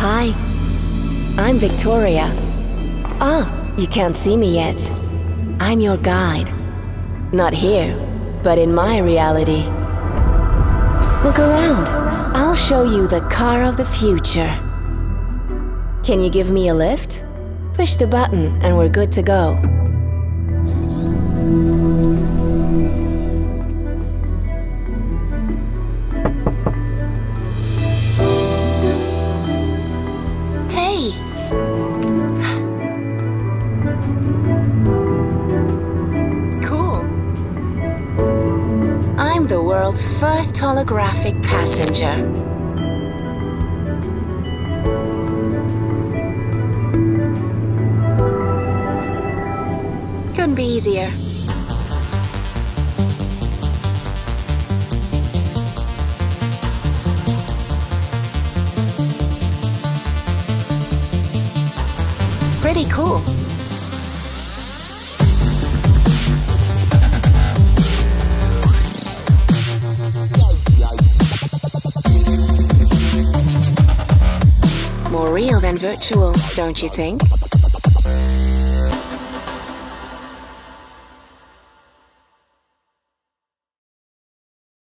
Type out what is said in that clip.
Hi, I'm Victoria. Ah, you can't see me yet. I'm your guide. Not here, but in my reality. Look around. I'll show you the car of the future. Can you give me a lift? Push the button and we're good to go. Hey! Cool. I'm the world's first holographic passenger. Couldn't be easier. Pretty cool. More real than virtual, don't you think?